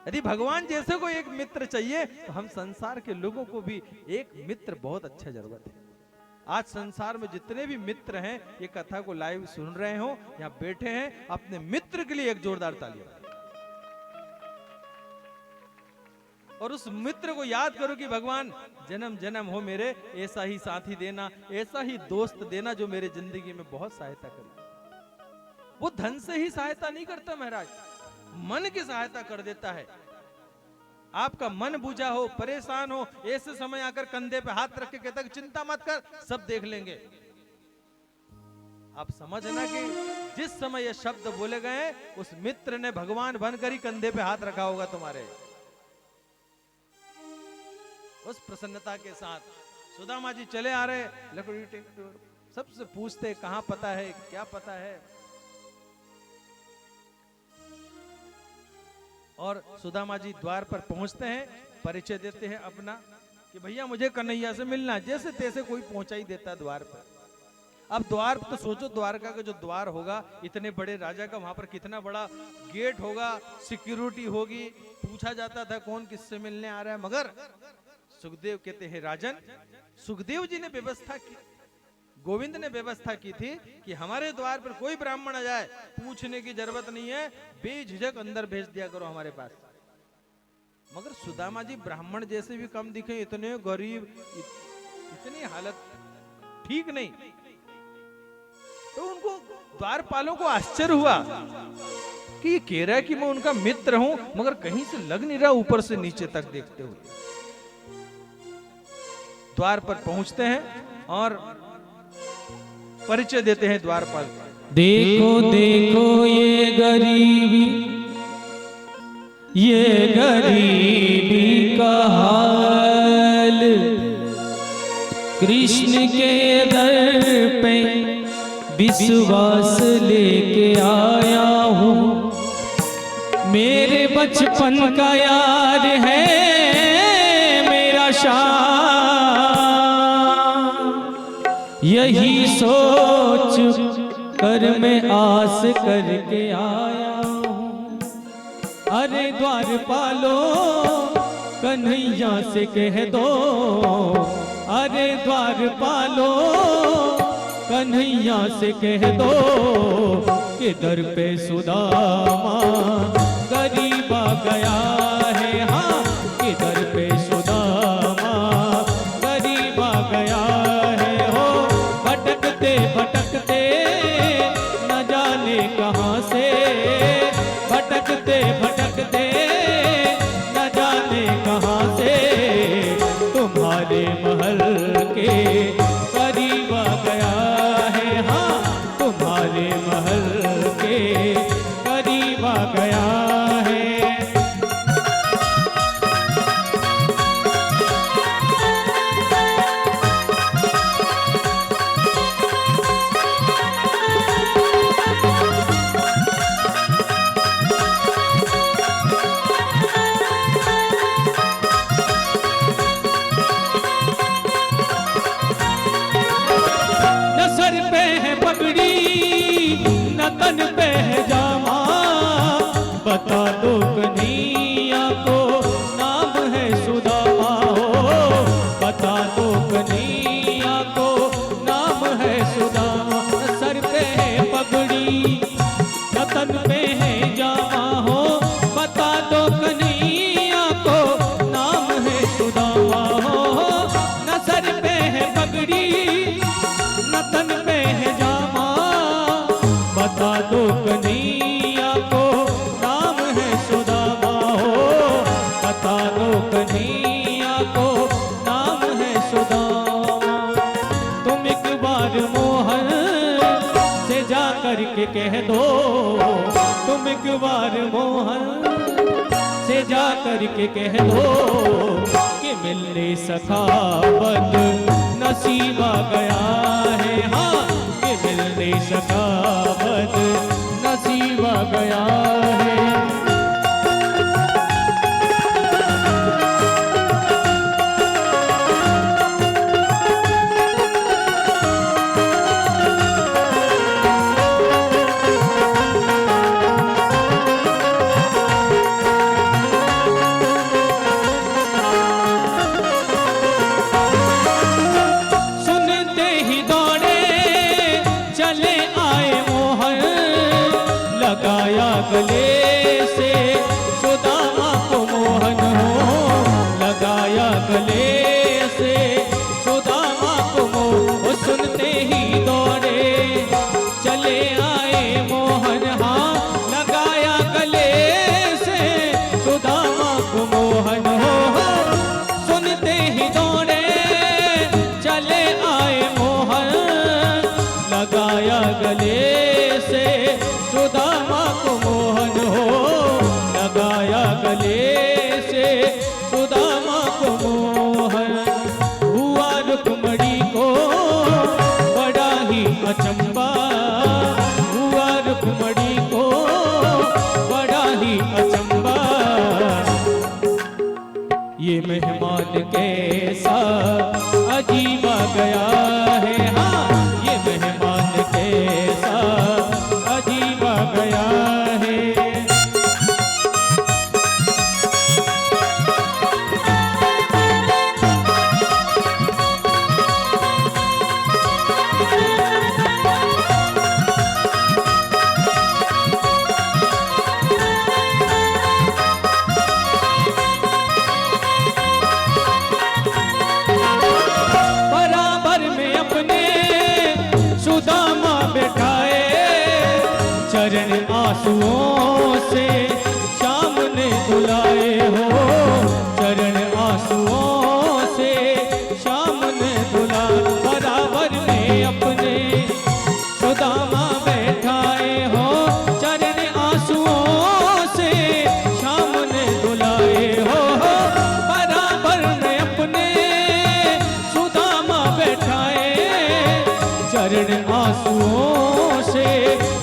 यदि भगवान जैसे को एक मित्र चाहिए तो हम संसार के लोगों को भी एक मित्र बहुत अच्छा जरूरत है। आज संसार में जितने भी मित्र हैं, ये कथा को लाइव सुन रहे हो, यहाँ बैठे हैं, अपने मित्र के लिए एक जोरदार तालियां। और उस मित्र को याद करो कि भगवान जन्म जन्म हो मेरे ऐसा ही साथी देना, ऐसा ही दोस्त देना जो मेरे जिंदगी में बहुत सहायता करे। वो धन से ही सहायता नहीं करता महाराज, मन की सहायता कर देता है। आपका मन बुझा हो, परेशान हो, ऐसे समय आकर कंधे पे हाथ रख के कहता है चिंता मत कर, सब देख लेंगे। आप समझना कि जिस समय ये शब्द बोले गए उस मित्र ने भगवान बनकर ही कंधे पे हाथ रखा होगा तुम्हारे। उस प्रसन्नता के साथ सुदामा जी चले आ रहे, लकड़ी टेक सबसे पूछते कहां पता है, क्या पता है। और सुदामा जी द्वार पर पहुंचते हैं, परिचय देते हैं अपना कि भैया मुझे कन्हैया से मिलना है। जैसे तैसे कोई पहुंचा ही देता द्वार पर। अब द्वार तो सोचो, द्वारका का जो द्वार होगा, इतने बड़े राजा का, वहां पर कितना बड़ा गेट होगा, सिक्योरिटी होगी। पूछा जाता था कौन किससे मिलने आ रहा है, मगर सुखदेव कहते हैं राजन, सुखदेव जी ने व्यवस्था की, गोविंद ने व्यवस्था की थी कि हमारे द्वार पर कोई ब्राह्मण आ जाए, पूछने की जरूरत नहीं है, बेझिझक अंदर भेज दिया करो हमारे पास। मगर सुदामा जी ब्राह्मण जैसे भी कम दिखे, इतने गरीब, इतनी हालत ठीक नहीं, तो उनको द्वारपालों को आश्चर्य हुआ कि ये कह रहा है कि मैं उनका मित्र हूं, मगर कहीं से लग नहीं रहा, ऊपर से नीचे तक देखते हुए। द्वार पर पहुंचते हैं और परिचय देते हैं द्वारपाल। देखो देखो ये गरीबी, ये गरीबी का हाल, कृष्ण के दर पे विश्वास लेके आया हूँ। मेरे बचपन का यार है मेरा श्याम, यही सोच कर मैं आस करके आया हूँ। अरे द्वारपालो कन्हैया से कह दो, अरे द्वारपालो कन्हैया से कह दो कि दर पे सुदामा गरीब आ गया है। हाँ, कि दर पे सुदामा गरीब आ गया है। हो भटकते भटकते न जाने कहाँ से, भटकते भटकते न जाने कहाँ से, तुम्हारे महल के करीब आ गया है। हाँ, तुम्हारे महल के करीब आ गया है। तन पे है जामा, बता दो कन्हैया को नाम है सुदामा। हो बता दो कन्हैया को नाम है सुदामा। सर पे है पगड़ी न तन पे है जामा, हो बता दो कन्हैया को नाम है सुदामा। हो न सर पे है पगड़ी न तन पे है जामा, बता दो कन्हैया को नाम है सुदामा। हो बता दो कन्हैया को नाम है सुदामा। तुम एक बार मोहन से जा करके कह दो, तुम एक बार मोहन से जा करके कह दो कि मिलने सखावत नसीब आ गया है। हाँ, कि मिलने सखावत नसीब आ गया है। आंसुओं से श्याम ने धुलाए हो, चरण आंसुओं से श्याम ने धुला। बराबर में अपने सुदामा बैठाए हो, चरण आंसुओं से श्याम ने धुलाए हो। बराबर में अपने सुदामा बैठाए, चरण आंसुओं से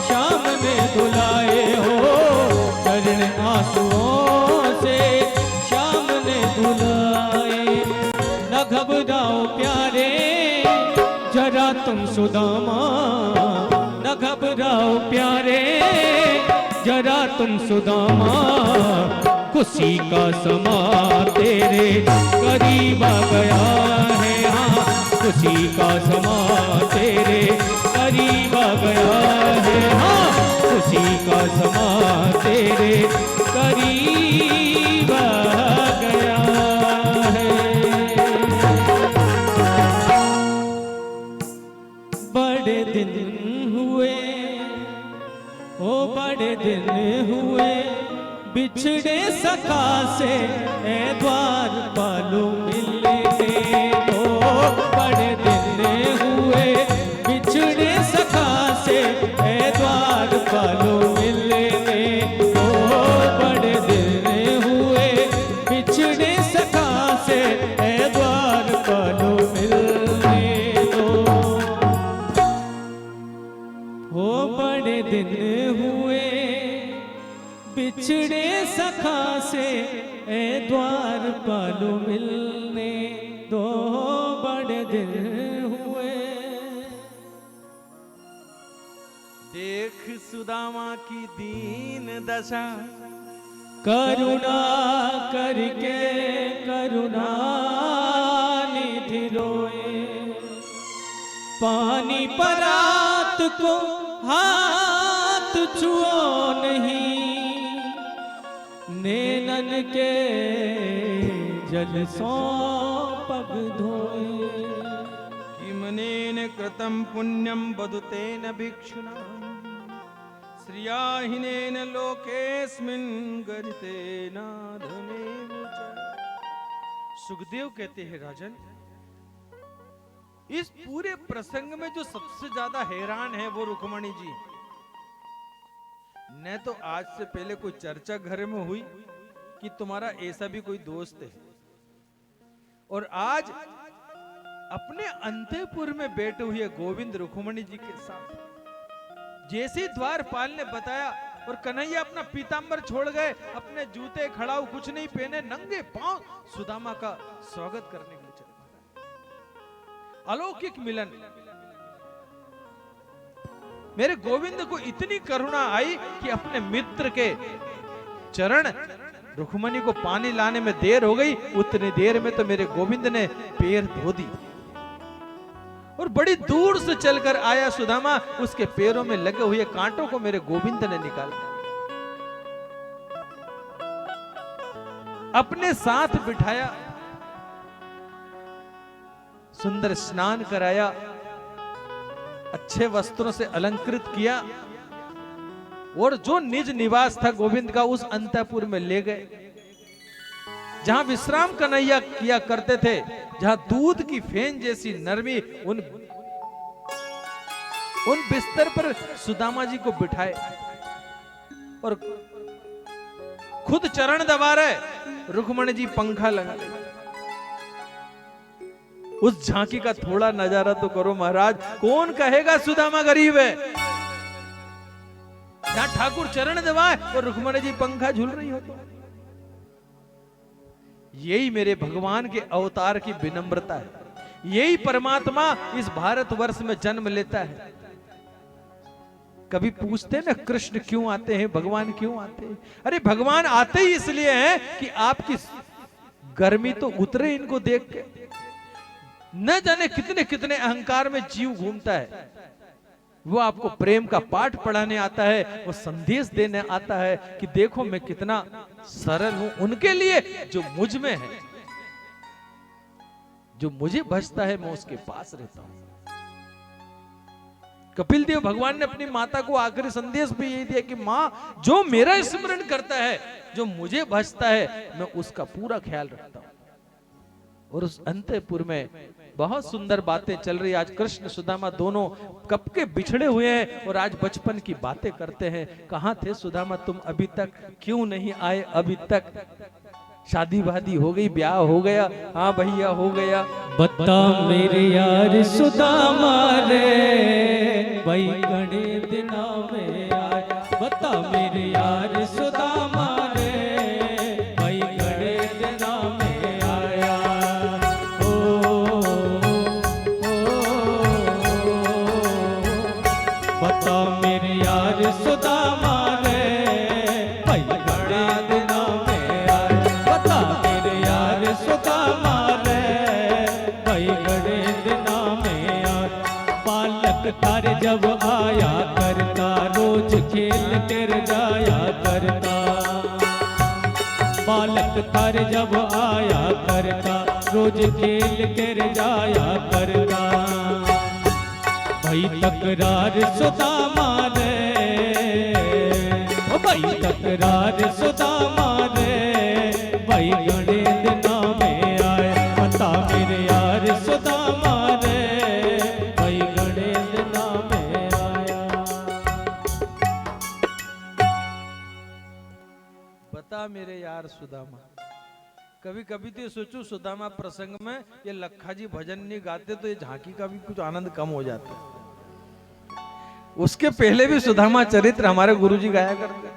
श्याम ने धुलाए हो, चरण आंसुओं से श्याम ने धुलाए। न घबराओ प्यारे जरा तुम सुदामा, न घबराओ प्यारे जरा तुम सुदामा, खुशी का समा तेरे करीब आ गया है। हाँ, खुशी का समा तेरे करीब आ गया है। हाँ, खुशी का समा तेरे करीब आ गया है। बड़े दिन हुए, ओ बड़े दिन हुए, बिछड़े सखा से ए द्वार पालो मिलने दो। बड़े दिन हुए, बिछड़े सखा से ए द्वार पालो मिलने दो। बड़े दिन हुए, बिछड़े सखा से ए द्वार पालो मिलने दो। हो बड़े दिन हुए, बिछड़े सखा से ए द्वार पालो मिलने दो। बड़े दिन हुए। देख सुदामा की दीन दशा, करुणा करके करुणा निधि रोए। पानी परात को हाथ छुओ नहीं, नैनन के जल सो पग धोए। किमनेन कृतं पुण्यं वदुतेन भिक्षुना, श्रियाहिनेन लोकेस्मिन् गरितेनाधमेव च। सुखदेव कहते हैं राजन, इस पूरे प्रसंग में जो सबसे ज्यादा हैरान है वो रुक्मणी जी। न तो आज से पहले कोई चर्चा घर में हुई कि तुम्हारा ऐसा भी कोई दोस्त है, और आज अपने अंतःपुर में बैठे हुए गोविंद रुक्मणी जी के साथ, जैसे द्वारपाल ने बताया और कन्हैया अपना पीतांबर छोड़ गए, अपने जूते खड़ाऊ कुछ नहीं पहने, नंगे पांव सुदामा का स्वागत करने के लिए चले। अलौकिक मिलन। मेरे गोविंद को इतनी करुणा आई कि अपने मित्र के चरण, रुक्मणी को पानी लाने में देर हो गई, उतनी देर में तो मेरे गोविंद ने पैर धो दी, और बड़ी दूर से चलकर आया सुदामा, उसके पैरों में लगे हुए कांटों को मेरे गोविंद ने निकाला, अपने साथ बिठाया, सुंदर स्नान कराया, अच्छे वस्त्रों से अलंकृत किया, और जो निज निवास था गोविंद का उस अंतःपुर में ले गए, जहां विश्राम कन्हैया किया करते थे, जहां दूध की फेन जैसी नरमी, उन बिस्तर पर सुदामा जी को बिठाए और खुद चरण दबा रहे, रुक्मणी जी पंखा लगा रहे। उस झांकी का थोड़ा नजारा तो करो महाराज, कौन कहेगा सुदामा गरीब है? जहां ठाकुर चरण दबाए और रुक्मणी जी पंखा झूल रही हो, तो यही मेरे भगवान के अवतार की विनम्रता है। यही परमात्मा इस भारतवर्ष में जन्म लेता है। कभी पूछते ना कृष्ण क्यों आते हैं, भगवान क्यों आते हैं? अरे भगवान आते ही इसलिए हैं कि आपकी गर्मी तो उतरे इनको देख के। न जाने कितने कितने अहंकार में जीव घूमता है, वो आपको प्रेम का पाठ पढ़ाने आता है, वो संदेश देने आता है कि देखो मैं कितना सरल हूं उनके लिए जो मुझ में है, जो मुझे बचता है मैं उसके पास रहता हूं। कपिल देव भगवान ने अपनी माता को आखिरी संदेश भी यही दिया कि माँ जो मेरा स्मरण करता है, जो मुझे भजता है, मैं उसका पूरा ख्याल रखता हूं। और उस अंतःपुर में बहुत सुंदर बातें चल रही। आज कृष्ण सुदामा दोनों कब के बिछड़े हुए हैं और आज बचपन की बातें करते हैं। कहाँ थे सुदामा तुम अभी तक, क्यों नहीं आए अभी तक? शादी वादी हो गई, ब्याह हो गया? हाँ भैया हो गया। बता मेरे यार सुदामा रे, भाई घणे दिना में आया। बता मेरे यार सुदामा रे, भाई घणे दिना में आया। बता मेरे यार सुदामा रे, भाई घणे दिना में आया। बता मेरे यार सुदामा रे, भाई घणे दिना में आया। बालक थारे जब आया करता, रोज खेल कर जाया करता। बालक थारे जब आया करता, रोज खेल कर जाया करता। भाई तकरार सुदामा रे, ओ भाई तकरार सुदामा रे, भाई घणे दिना में आए। बता मेरे यार सुदामा रे, भाई घणे दिना में आया। बता मेरे यार सुदामा। कभी कभी तो ये सोचो सुदामा प्रसंग में ये लखा जी भजन नहीं गाते तो ये झांकी का भी कुछ आनंद कम हो जाता है। उसके पहले भी सुदामा चरित्र हमारे गुरुजी गाया करते,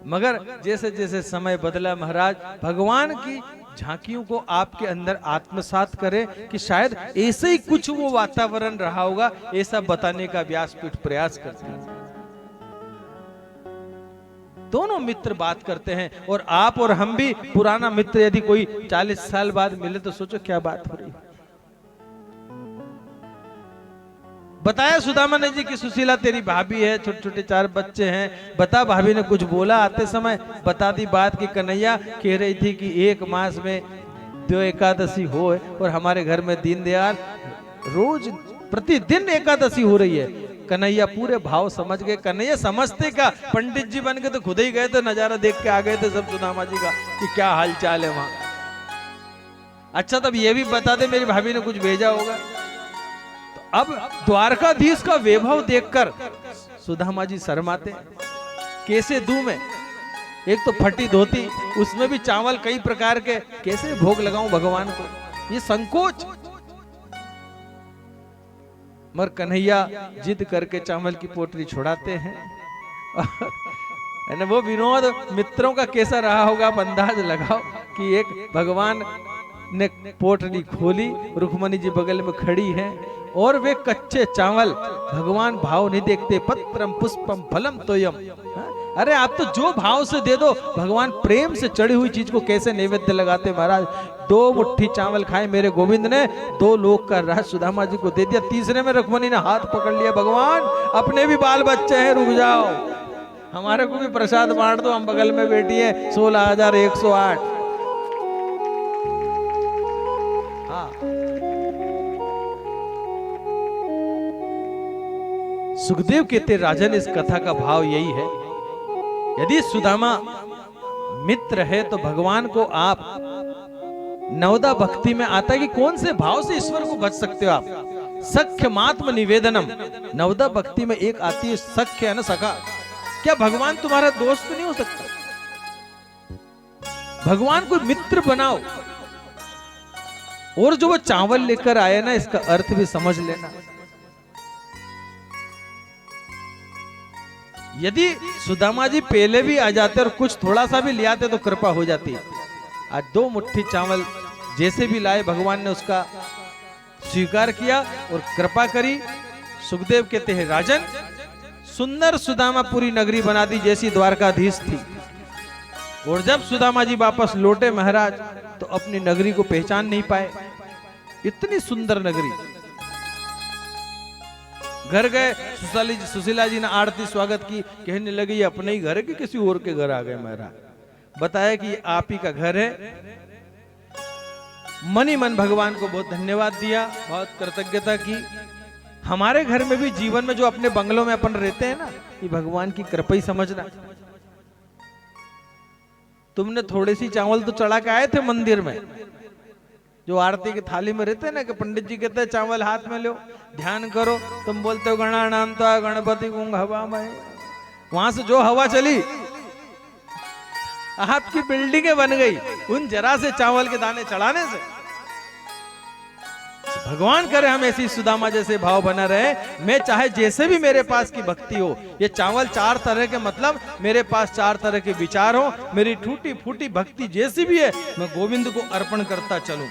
मगर जैसे जैसे समय बदला महाराज, भगवान की झांकियों को आपके अंदर आत्मसात करें कि शायद ऐसे ही कुछ वो वातावरण रहा होगा, ऐसा बताने का व्यासपीठ प्रयास करते हैं। दोनों मित्र बात करते हैं और आप और हम भी पुराना मित्र यदि कोई 40 साल बाद मिले तो सोचो क्या बात हो रही। बताया सुदामा ने जी कि सुशीला तेरी भाभी है, छोटे छोटे 4 बच्चे हैं। बता भाभी ने कुछ बोला आते समय? बता दी बात कि कन्हैया कह रही थी कि 1 मास में 2 एकादशी हो और हमारे घर में दीनदयाल रोज प्रतिदिन एकादशी हो रही है। कन्हैया पूरे भाव समझ गए। कन्हैया समझते का, पंडित जी बन के तो खुद ही गए थे, नजारा देख के आ गए थे सब सुदामा जी का कि क्या हाल चाल है वहां। अच्छा तब ये भी बता दे मेरी भाभी ने कुछ भेजा होगा। तो अब द्वारकाधीश का वैभव देखकर सुदामा जी शर्माते। कैसे दूं मैं? एक तो फटी धोती, उसमें भी चावल कई प्रकार के, कैसे भोग लगाऊं भगवान को? ये संकोच। मगर कन्हैया जिद करके चावल की पोटली छुड़ाते हैं। वो विनोद मित्रों का कैसा रहा होगा आप अंदाज लगाओ कि एक भगवान ने पोटली खोली, रुक्मणी जी बगल में खड़ी हैं और वे कच्चे चावल, भगवान भाव नहीं देखते। पत्रम पुष्पम फलम तोयम। अरे आप तो जो भाव से दे दो, भगवान प्रेम से चढ़ी हुई चीज को कैसे नैवेद्य लगाते महाराज। 2 मुट्ठी चावल खाए मेरे गोविंद ने, 2 लोग का राज सुदामा जी को दे दिया। तीसरे में रुक्मणी ने हाथ पकड़ लिया, भगवान अपने भी बाल बच्चे हैं, रुक जाओ, हमारे को भी प्रसाद बांट दो, हम बगल में बैठी है। 16,108। हाँ सुखदेव कहते राजन इस कथा का भाव यही है, यदि सुदामा मित्र है तो भगवान को आप नवदा भक्ति में आता है कि कौन से भाव से ईश्वर को भज सकते हो आप। सख्य मात्म निवेदनम, नवदा भक्ति में एक आती है सख्य है ना सखा। क्या भगवान तुम्हारा दोस्त नहीं हो सकता? भगवान को मित्र बनाओ। और जो वो चावल लेकर आए ना, इसका अर्थ भी समझ लेना। यदि सुदामा जी पहले भी आ जाते और कुछ थोड़ा सा भी ले आते तो कृपा हो जाती। आज 2 मुट्ठी चावल जैसे भी लाए, भगवान ने उसका स्वीकार किया और कृपा करी। सुखदेव कहते हैं राजन, सुंदर सुदामा पूरी नगरी बना दी जैसी द्वारकाधीश थी। और जब सुदामा जी वापस लौटे महाराज तो अपनी नगरी को पहचान नहीं पाए। इतनी सुंदर नगरी। घर गए, सुशीला जी ने आरती स्वागत की, कहने लगी अपने ही घर है कि किसी और के घर आ गए महाराज। बताया कि आप ही का घर है। मन ही मन भगवान को बहुत धन्यवाद दिया, बहुत कृतज्ञता की। हमारे घर में भी जीवन में जो अपने बंगलों में अपन रहते हैं ना, ये भगवान की कृपा ही समझना। तुमने थोड़ी सी चावल तो चढ़ा के आए थे मंदिर में, जो आरती की थाली में रहते हैं ना, कि पंडित जी कहते हैं चावल हाथ में लो, ध्यान करो, तुम बोलते हो गणानान्त्वा गणपति गुंग हवा में, वहां से जो हवा चली आपकी बिल्डिंगें बन गई उन जरा से चावल के दाने चढ़ाने से। भगवान करे हम ऐसी सुदामा जैसे भाव बना रहे। मैं चाहे जैसे भी मेरे पास की भक्ति हो, ये चावल 4 तरह के, मतलब मेरे पास 4 तरह के विचार हो, मेरी टूटी फूटी भक्ति जैसी भी है, मैं गोविंद को अर्पण करता चलूं।